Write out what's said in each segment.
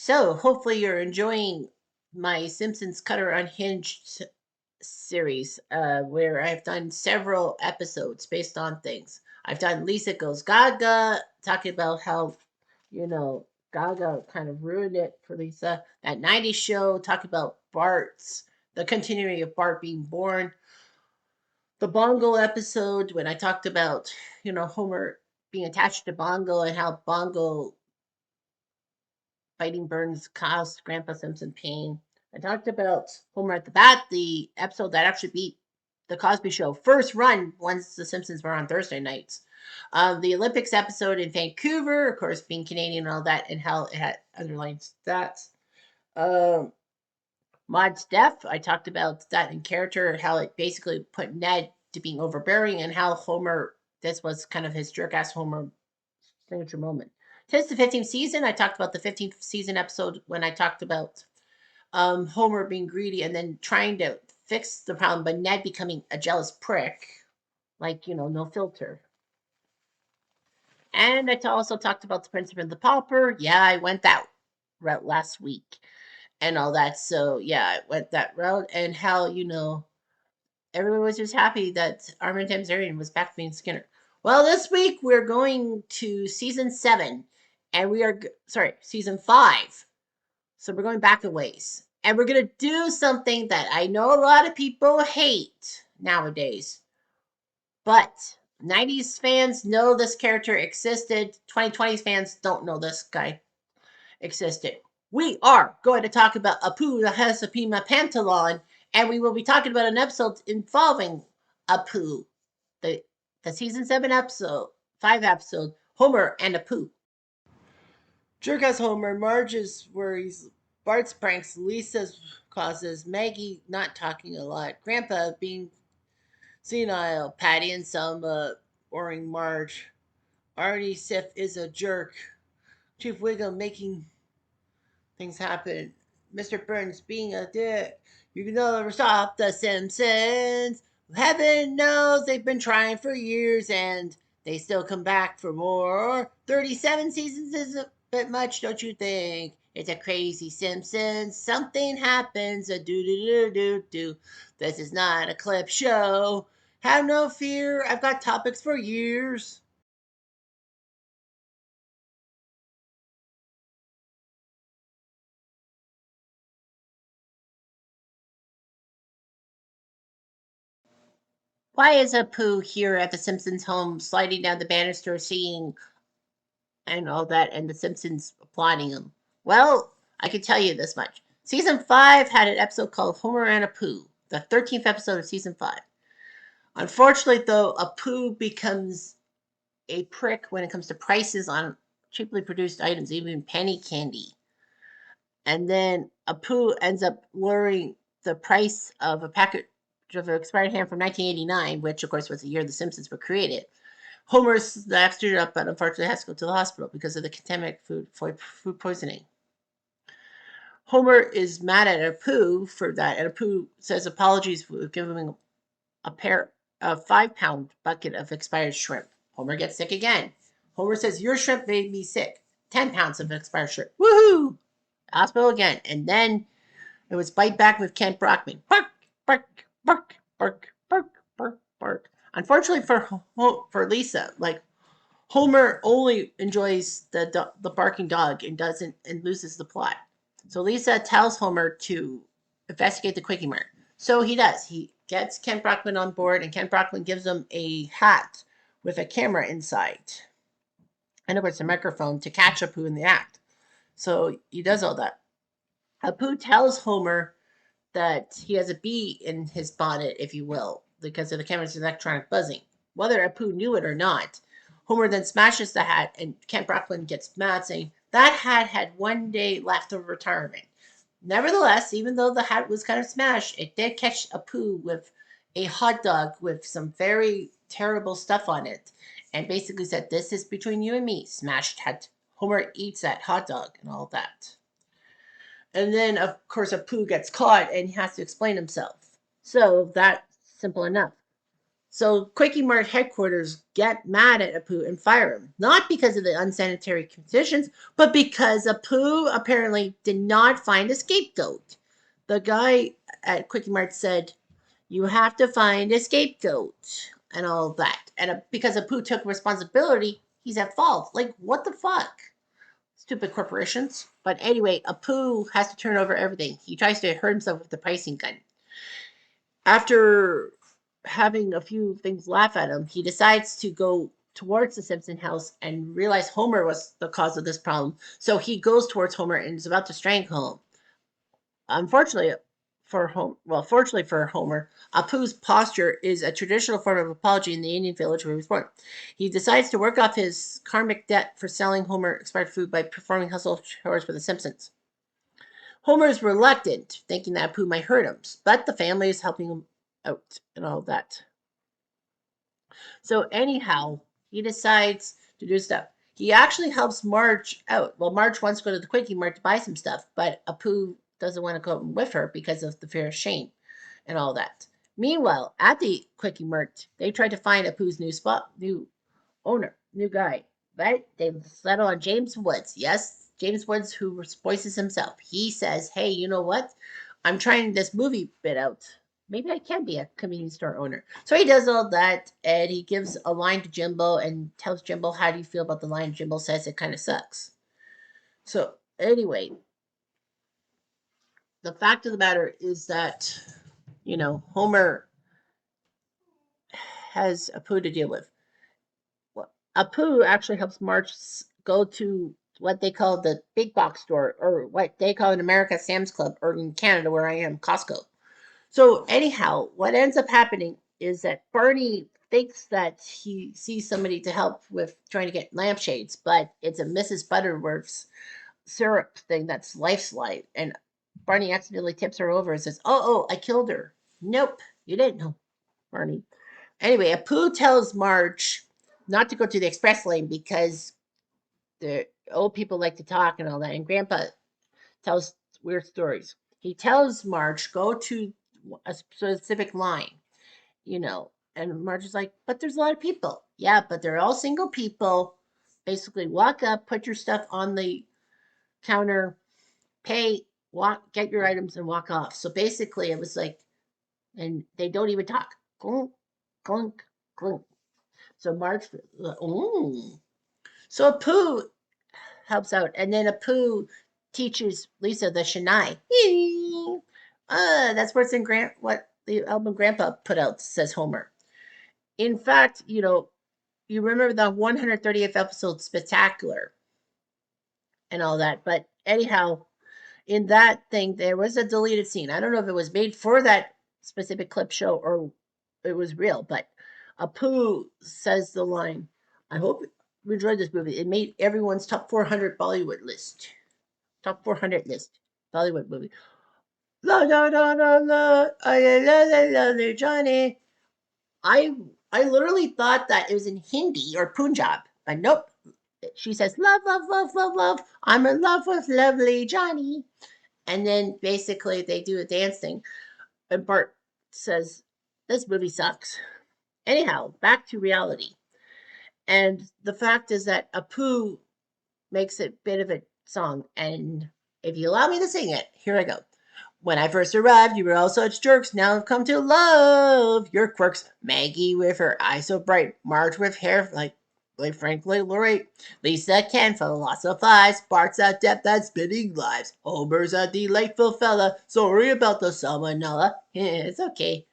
So, hopefully, you're enjoying my Simpsons Cutter Unhinged series, where I've done several episodes based on things. I've done Lisa Goes Gaga, talking about how, you know, Gaga kind of ruined it for Lisa. That 90s show, talking about the continuing of Bart being born. The Bongo episode, when I talked about, Homer being attached to Bongo and how Bongo fighting Burns caused Grandpa Simpson pain. I talked about Homer at the Bat, the episode that actually beat the Cosby Show first run once the Simpsons were on Thursday nights. The Olympics episode in Vancouver, of course, being Canadian and all that, and how it had underlying stats. Um, Maud's death, I talked about that in character, how it basically put Ned to being overbearing, and how Homer, this was kind of his jerk ass Homer signature moment. Tis the 15th season. I talked about the 15th season episode when I talked about Homer being greedy and then trying to fix the problem, but Ned becoming a jealous prick, like, no filter. And also talked about the Principal and the Pauper. Yeah, I went that route last week and all that. So, yeah, I went that route, and how, everyone was just happy that Armin Tamzarian was back being Skinner. Well, this week we're going to season 7, and season 5. So we're going back a ways. And we're going to do something that I know a lot of people hate nowadays. But 90s fans know this character existed. 2020s fans don't know this guy existed. We are going to talk about Apu the Hesapima Pantalon, and we will be talking about an episode involving Apu, the season 7 episode, 5 episode, Homer and Apu. Jerk Homer, Marge's worries, Bart's pranks, Lisa's causes, Maggie not talking a lot, Grandpa being senile, Patty and Selma boring Marge, Artie Sif is a jerk, Chief Wiggum making things happen, Mr. Burns being a dick. You can never stop the Simpsons. Heaven knows they've been trying for years and they still come back for more. 37 seasons is a bit much, don't you think? It's a crazy Simpsons. Something happens. A do do do do do. This is not a clip show. Have no fear. I've got topics for years. Why is Apu here at the Simpsons home sliding down the banister, seeing and all that, and the Simpsons applauding him? Well, I can tell you this much. Season 5 had an episode called Homer and Apu, the 13th episode of season 5. Unfortunately, though, Apu becomes a prick when it comes to prices on cheaply produced items, even penny candy. And then Apu ends up lowering the price of a package of an expired ham from 1989, which, of course, was the year the Simpsons were created. Homer snaps it up, but unfortunately has to go to the hospital because of the contaminated food poisoning. Homer is mad at Apu for that, and Apu says apologies for giving him a 5-pound bucket of expired shrimp. Homer gets sick again. Homer says, "Your shrimp made me sick." 10 pounds of expired shrimp. Woohoo! Hospital again. And then it was bite back with Kent Brockman. Bark, bark, bark, bark, bark, bark, bark. Unfortunately for Lisa, like, Homer only enjoys the barking dog and doesn't and loses the plot. So Lisa tells Homer to investigate the Quickie Mart. So he does. He gets Ken Brockman on board, and Ken Brockman gives him a hat with a camera inside, and of course a microphone to catch Apu in the act. So he does all that. Apu tells Homer that he has a bee in his bonnet, if you will, because of the camera's electronic buzzing. Whether Apu knew it or not, Homer then smashes the hat, and Kent Brockman gets mad, saying that hat had 1 day left of retirement. Nevertheless, even though the hat was kind of smashed, it did catch Apu with a hot dog with some very terrible stuff on it, and basically said, "This is between you and me." Smashed hat. Homer eats that hot dog and all that. And then, of course, Apu gets caught and he has to explain himself. So that's simple enough. So Quickie Mart headquarters get mad at Apu and fire him, not because of the unsanitary conditions, but because Apu apparently did not find a scapegoat. The guy at Quickie Mart said, "You have to find a scapegoat," and all that. And because Apu took responsibility, he's at fault. Like, what the fuck? Stupid corporations. But anyway, Apu has to turn over everything. He tries to hurt himself with the pricing gun. After having a few things laugh at him, he decides to go towards the Simpson house and realize Homer was the cause of this problem. So he goes towards Homer and is about to strangle him. Unfortunately fortunately for Homer, Apu's posture is a traditional form of apology in the Indian village where he was born. He decides to work off his karmic debt for selling Homer expired food by performing household chores for the Simpsons. Homer is reluctant, thinking that Apu might hurt him, but the family is helping him out and all that. So anyhow, he decides to do stuff. He actually helps Marge out. Well, Marge wants to go to the Quickie Mart to buy some stuff, but Apu doesn't want to go with her because of the fear of shame and all that. Meanwhile, at the Quickie Mart, they try to find Apu's new owner, new guy. But they settle on James Woods. Yes, James Woods, who voices himself. He says, "Hey, you know what? I'm trying this movie bit out. Maybe I can be a convenience store owner." So he does all that, and he gives a line to Jimbo and tells Jimbo, "How do you feel about the line?" Jimbo says it kind of sucks. So anyway, the fact of the matter is that Homer has Apu to deal with. Well, Apu actually helps Marge go to what they call the big box store, or what they call in America Sam's Club, or in Canada where I am, Costco. So anyhow, what ends up happening is that Barney thinks that he sees somebody to help with trying to get lampshades, but it's a Mrs. Butterworth's syrup thing that's Life's Light, and Barney accidentally tips her over and says, "Oh, I killed her." Nope, you didn't know, Barney. Anyway, Apu tells Marge not to go to the express lane because the old people like to talk and all that, and Grandpa tells weird stories. He tells Marge, "Go to a specific line," and Marge is like, "But there's a lot of people." "Yeah, but they're all single people. Basically, walk up, put your stuff on the counter, pay, walk, get your items, and walk off." So basically, it was like, and they don't even talk. Clunk, clunk, clunk. So Marge, oh. So Apu helps out, and then Apu teaches Lisa the Shania. That's what's in what the album Grandpa put out, says Homer. In fact, you remember the 130th episode Spectacular and all that, but anyhow, in that thing there was a deleted scene. I don't know if it was made for that specific clip show or it was real, but Apu says the line, "I hope you enjoyed this movie. It made everyone's top 400 Bollywood list." Top 400 list. Bollywood movie. La la la la la, la la la la, Johnny. I I literally thought that it was in Hindi or Punjab, but nope. She says, "Love, love, love, love, love. I'm in love with lovely Johnny." And then basically they do a dance thing, and Bart says, "This movie sucks." Anyhow, back to reality. And the fact is that Apu makes a bit of a song, and if you allow me to sing it, here I go. "When I first arrived, you were all such jerks. Now I've come to love your quirks. Maggie with her eyes so bright. Marge with hair like Frankly Lloyd. Lisa can philosophize. Bart's adept at spinning lives. Homer's a delightful fella. Sorry about the salmonella. It's okay.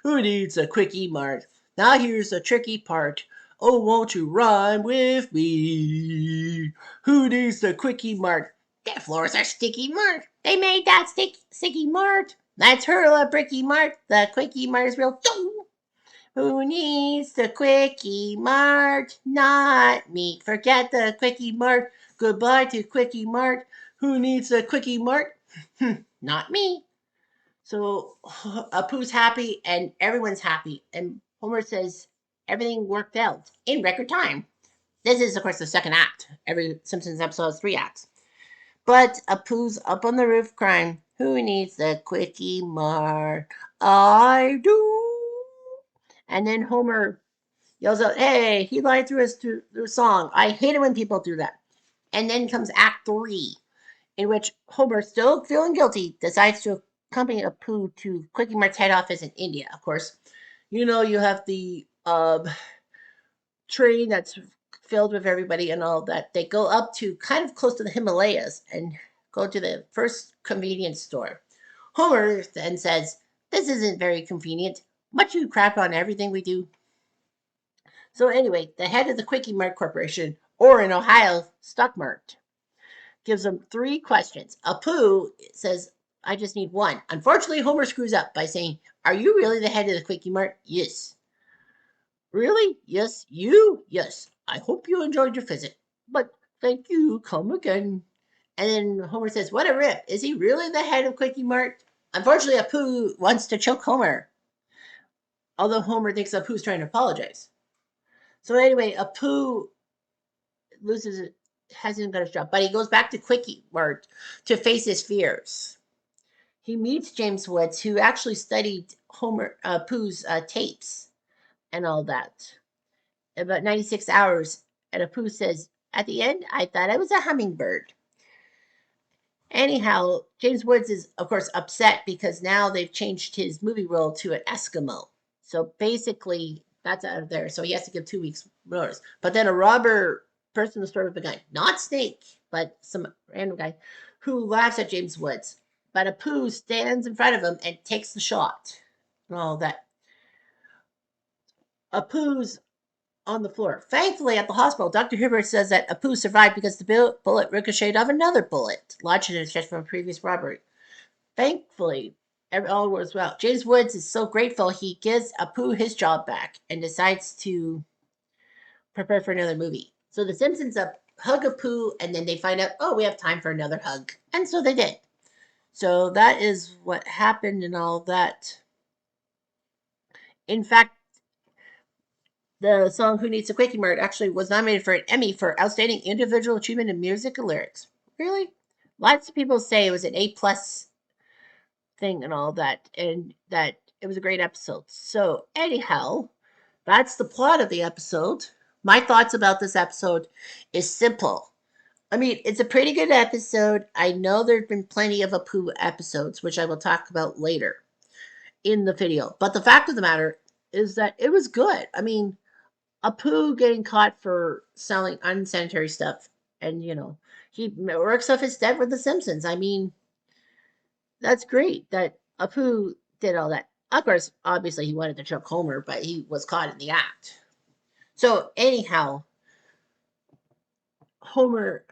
Who needs a quickie mart? Now here's the tricky part. Oh, won't you rhyme with me? Who needs the quickie mart? The floors are sticky mart. They made that sticky mart. Let's hurl a bricky mart. The quickie mart is real. Who needs the quickie mart? Not me. Forget the quickie mart. Goodbye to quickie mart. Who needs the quickie mart? Not me. So Apu's happy and everyone's happy. And Homer says everything worked out in record time. This is, of course, the second act. Every Simpsons episode has 3 acts. But Apu's up on the roof crying, "Who needs the quickie mart? I do." And then Homer yells out, "Hey, he lied through song. I hate it when people do that." And then comes Act Three, in which Homer, still feeling guilty, decides to accompany Apu to Quickie Mart's head office in India. Of course, you have the train that's filled with everybody and all that. They go up to kind of close to the Himalayas and go to the first convenience store. Homer then says, "This isn't very convenient. Much you crap on everything we do." So anyway, the head of the Quickie Mart Corporation, or in Ohio, Stock Mart, gives them three questions. Apu says, "I just need one." Unfortunately, Homer screws up by saying, "Are you really the head of the Quickie Mart?" "Yes." "Really?" "Yes." "You?" "Yes." "I hope you enjoyed your visit, but thank you. Come again." And then Homer says, "What a rip. Is he really the head of Quickie Mart?" Unfortunately, Apu wants to choke Homer, although Homer thinks Apu's trying to apologize. So anyway, Apu loses it, hasn't got his job, but he goes back to Quickie Mart to face his fears. He meets James Woods, who actually studied Homer Apu's tapes and all that. About 96 hours, and Apu says, "At the end, I thought I was a hummingbird." Anyhow, James Woods is, of course, upset because now they've changed his movie role to an Eskimo. So basically, that's out of there. So he has to give 2 weeks notice. But then a robber person in the store with a gun, not Snake, but some random guy, who laughs at James Woods. But Apu stands in front of him and takes the shot and all that. Apu's on the floor. Thankfully, at the hospital, Dr. Hibbert says that Apu survived because the bullet ricocheted off another bullet lodged in his chest from a previous robbery. Thankfully, all was well. James Woods is so grateful he gives Apu his job back and decides to prepare for another movie. So the Simpsons hug Apu, and then they find out, oh, we have time for another hug. And so they did. So that is what happened and all that. In fact, the song "Who Needs a Quickie Mart" actually was nominated for an Emmy for Outstanding Individual Achievement in Music and Lyrics. Really? Lots of people say it was an A+ thing and all that, and that it was a great episode. So, anyhow, that's the plot of the episode. My thoughts about this episode is simple. I mean, it's a pretty good episode. I know there's been plenty of Apu episodes, which I will talk about later in the video. But the fact of the matter is that it was good. I mean, Apu getting caught for selling unsanitary stuff, and he works off his debt with the Simpsons. I mean, that's great that Apu did all that. Of course, obviously he wanted to choke Homer, but he was caught in the act. So anyhow, Homer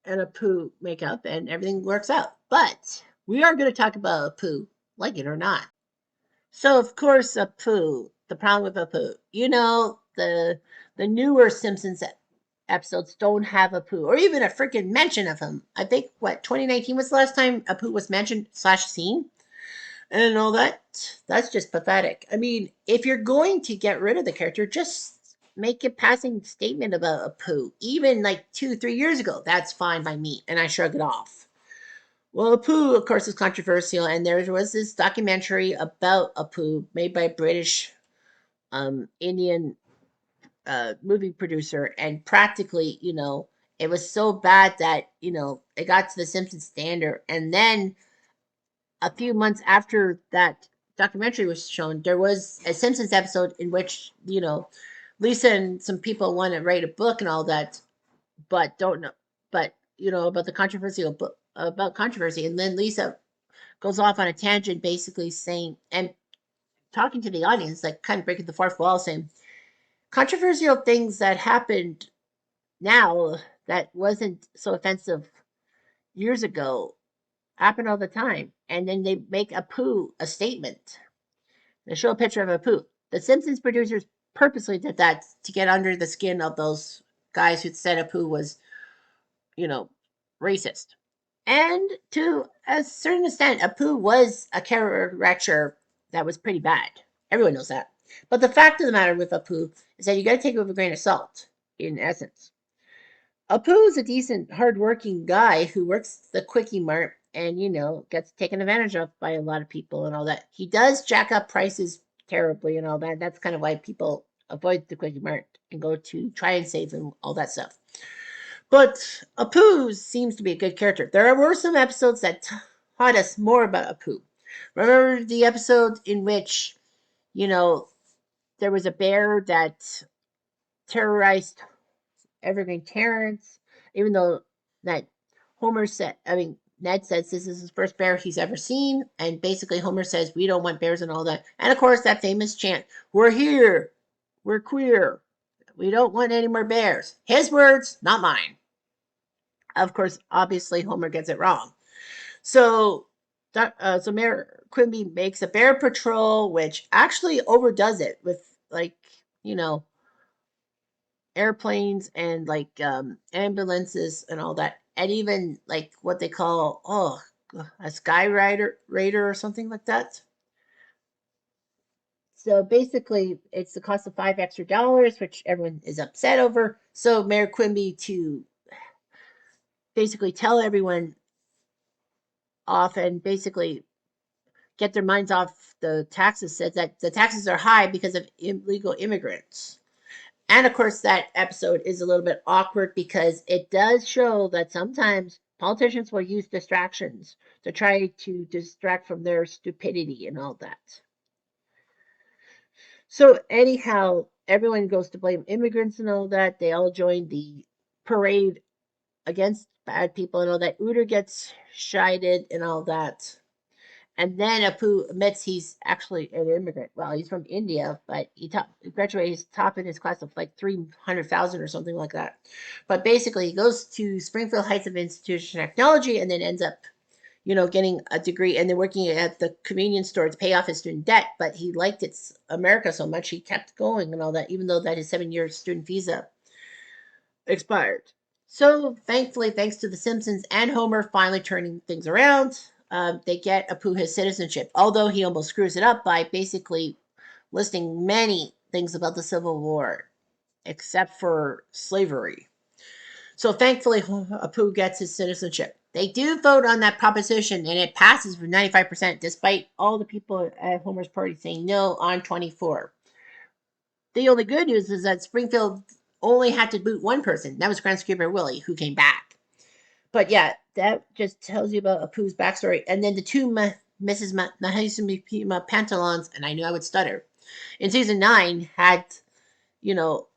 and Apu make up and everything works out. But we are going to talk about Apu, like it or not. So of course, Apu, the problem with Apu, the newer Simpsons episodes don't have Apu or even a freaking mention of him. I think 2019 was the last time Apu was mentioned / seen. And all that. That's just pathetic. I mean, if you're going to get rid of the character, just make a passing statement about Apu. Even like 2 3 years ago, that's fine by me, and I shrug it off. Well, Apu, of course, is controversial, and there was this documentary about Apu made by a British Indian movie producer, and practically, it was so bad that it got to the Simpsons standard, and then a few months after that documentary was shown, there was a Simpsons episode in which, Lisa and some people want to write a book and all that, but don't know, but, about the controversial book, about controversy. And then Lisa goes off on a tangent, basically saying, and talking to the audience, like kind of breaking the fourth wall, saying, controversial things that happened now that wasn't so offensive years ago happen all the time. And then they make Apu a statement. They show a picture of Apu. The Simpsons producers purposely did that to get under the skin of those guys who said Apu was, you know, racist. And to a certain extent, Apu was a caricature that was pretty bad. Everyone knows that. But the fact of the matter with Apu is that you got to take it with a grain of salt, in essence. Apu is a decent, hardworking guy who works the Quickie Mart and, gets taken advantage of by a lot of people and all that. He does jack up prices terribly and all that. That's kind of why people avoid the Quickie Mart and go to try and save and all that stuff. But Apu seems to be a good character. There were some episodes that taught us more about Apu. Remember the episode in which, you know, there was a bear that terrorized Evergreen Terrence, even though that Homer said, I mean, Ned says this is his first bear he's ever seen, and basically Homer says we don't want bears and all that. And of course, that famous chant, "We're here, we're queer, we don't want any more bears." His words, not mine. Of course, obviously Homer gets it wrong. So, so Mayor Quimby makes a bear patrol, which actually overdoes it with like you know airplanes and like ambulances and all that, and even like what they call a sky raider or something like that. So basically, it's the cost of $5 extra, which everyone is upset over. So Mayor Quimby to basically tell everyone off and basically get their minds off the taxes says that the taxes are high because of illegal immigrants. And of course, that episode is a little bit awkward because it does show that sometimes politicians will use distractions to try to distract from their stupidity and all that. So, anyhow, everyone goes to blame immigrants and all that. They all join the parade against bad people and all that. Uter gets chided and all that. And then Apu admits he's actually an immigrant. Well, he's from India, but he graduated. He's top in his class of like 300,000 or something like that. But basically, he goes to Springfield Heights of Institution of Technology and then ends up, getting a degree and then working at the convenience store to pay off his student debt. But he liked America so much he kept going and all that, even though that his 7 year student visa expired. So thankfully, thanks to the Simpsons and Homer finally turning things around, they get Apu his citizenship. Although he almost screws it up by basically listing many things about the Civil War, except for slavery. So thankfully, Apu gets his citizenship. They do vote on that proposition, and it passes with 95%, despite all the people at Homer's party saying no on 24. The only good news is that Springfield only had to boot one person. That was Groundskeeper Willie, who came back. But yeah, that just tells you about Apu's backstory. And then the two Mrs. Mahisima Pantalons, and I knew I would stutter, in season 9 had, you know,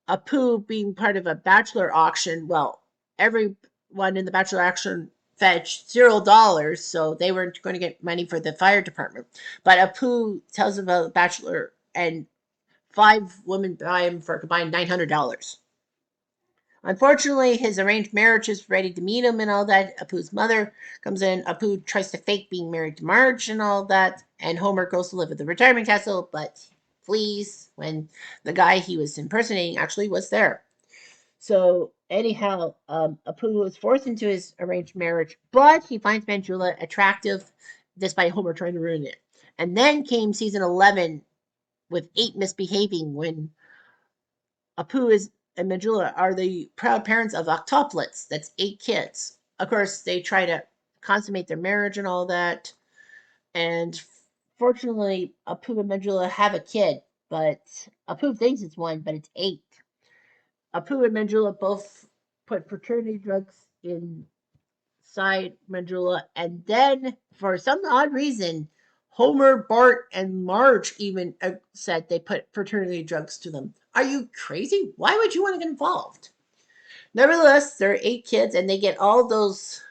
Apu being part of a bachelor auction. Well, everyone in the bachelor auction fetched $0, so they weren't going to get money for the fire department. But Apu tells about the bachelor, and 5 women buy him for a combined $900. Unfortunately, his arranged marriage is ready to meet him and all that. Apu's mother comes in. Apu tries to fake being married to Marge and all that. And Homer goes to live at the retirement castle, but flees when the guy he was impersonating actually was there. So, anyhow, Apu was forced into his arranged marriage, but he finds Manjula attractive despite Homer trying to ruin it. And then came season 11 with 8 misbehaving when Apu is and Majula are the proud parents of octuplets. That's 8 kids. Of course, they try to consummate their marriage and all that. And fortunately, Apu and Majula have a kid, but Apu thinks it's 1, but it's 8. Apu and Majula both put fertility drugs inside Majula, and then for some odd reason, Homer, Bart, and Marge even said they put fertility drugs to them. Are you crazy? Why would you want to get involved? Nevertheless, there are 8 kids and they get all those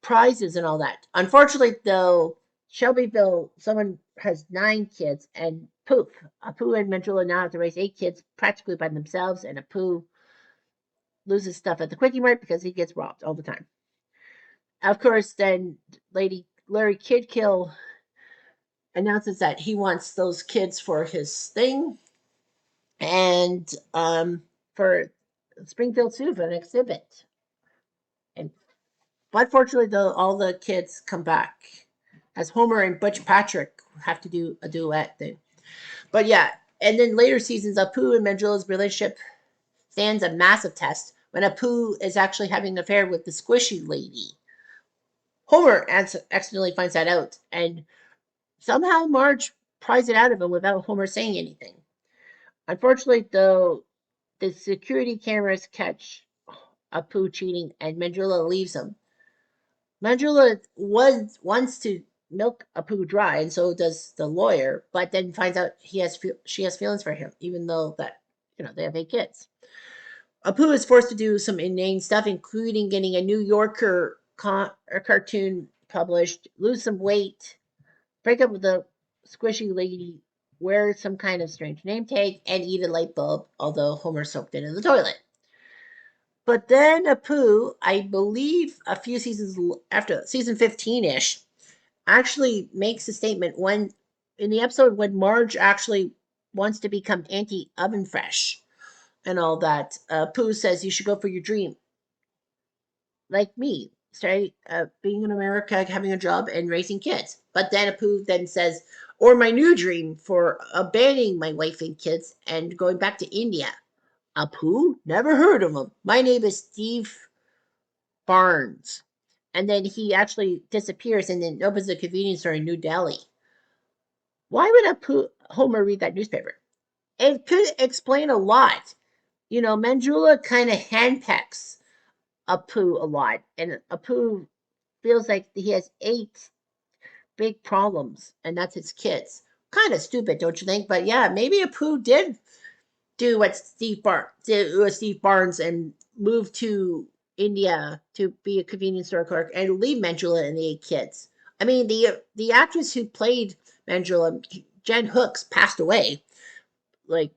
prizes and all that. Unfortunately, though, Shelbyville, someone has 9 kids, and poof, Apu and Mandula now have to raise 8 kids practically by themselves, and Apu loses stuff at the Quickie Mart because he gets robbed all the time. Of course, then Lady Larry Kidkill announces that he wants those kids for his thing and for Springfield Zoo for an exhibit. And but fortunately, though, all the kids come back as Homer and Butch Patrick have to do a duet thing. But yeah, and then later seasons, Apu and Mandrilla's relationship stands a massive test when Apu is actually having an affair with the squishy lady. Homer accidentally finds that out, and somehow Marge pries it out of him without Homer saying anything. Unfortunately, though, the security cameras catch Apu cheating and Mandrula leaves him. Mandrula wants to milk Apu dry, and so does the lawyer, but then finds out she has feelings for him, even though that they have 8 kids. Apu is forced to do some inane stuff, including getting a New Yorker cartoon published, lose some weight, break up with the squishy lady, wear some kind of strange name tag, and eat a light bulb, although Homer soaked it in the toilet. But then Apu, I believe a few seasons after, season 15-ish, actually makes a statement when in the episode when Marge actually wants to become anti-oven fresh and all that. Pooh says you should go for your dream, like me, start being in America, having a job, and raising kids. But then Pooh then says, or my new dream for abandoning my wife and kids and going back to India. Apu? Never heard of him. My name is Steve Barnes. And then he actually disappears and then opens a convenience store in New Delhi. Why would Homer read that newspaper? It could explain a lot. Manjula kind of handpecks Apu a lot, and Apu feels like he has 8 big problems, and that's his kids. Kind of stupid, don't you think? But yeah, maybe Apu did do what did with Steve Barnes and move to India to be a convenience store clerk and leave Manjula and the 8 kids. I mean, the actress who played Manjula, Jen Hooks, passed away. Like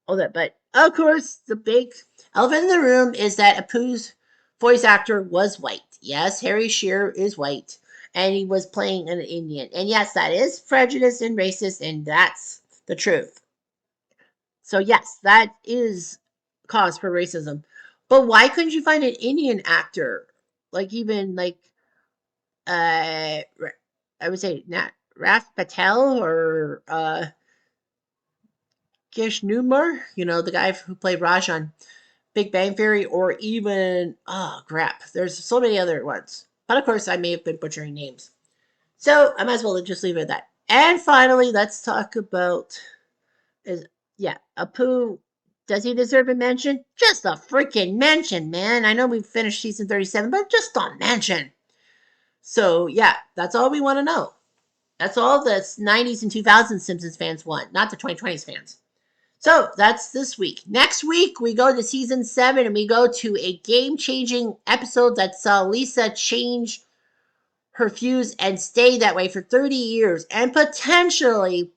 all that, but of course, the big elephant in the room is that Apu's voice actor was white. Yes, Harry Shearer is white, and he was playing an Indian. And yes, that is prejudice and racist, and that's the truth. So yes, that is cause for racism. But why couldn't you find an Indian actor, like even like uh, I would say not Raf Patel or Gish Newmar, the guy who played Raj on Big Bang Theory, or even oh crap, there's so many other ones. But of course, I may have been butchering names, so I might as well just leave it at that. And finally, let's talk about is Apu. Does he deserve a mention? Just a freaking mention, man. I know we finished season 37, but just a mention. So yeah, that's all we want to know. That's all the 90s and 2000s Simpsons fans want, not the 2020s fans. So that's this week. Next week, we go to season 7 and we go to a game changing episode that saw Lisa change her fuse and stay that way for 30 years and potentially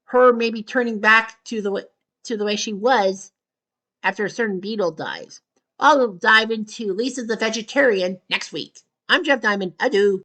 her maybe turning back to the way she was after a certain Beatle dies. I'll dive into Lisa the Vegetarian next week. I'm Jeff Diamond. Adieu.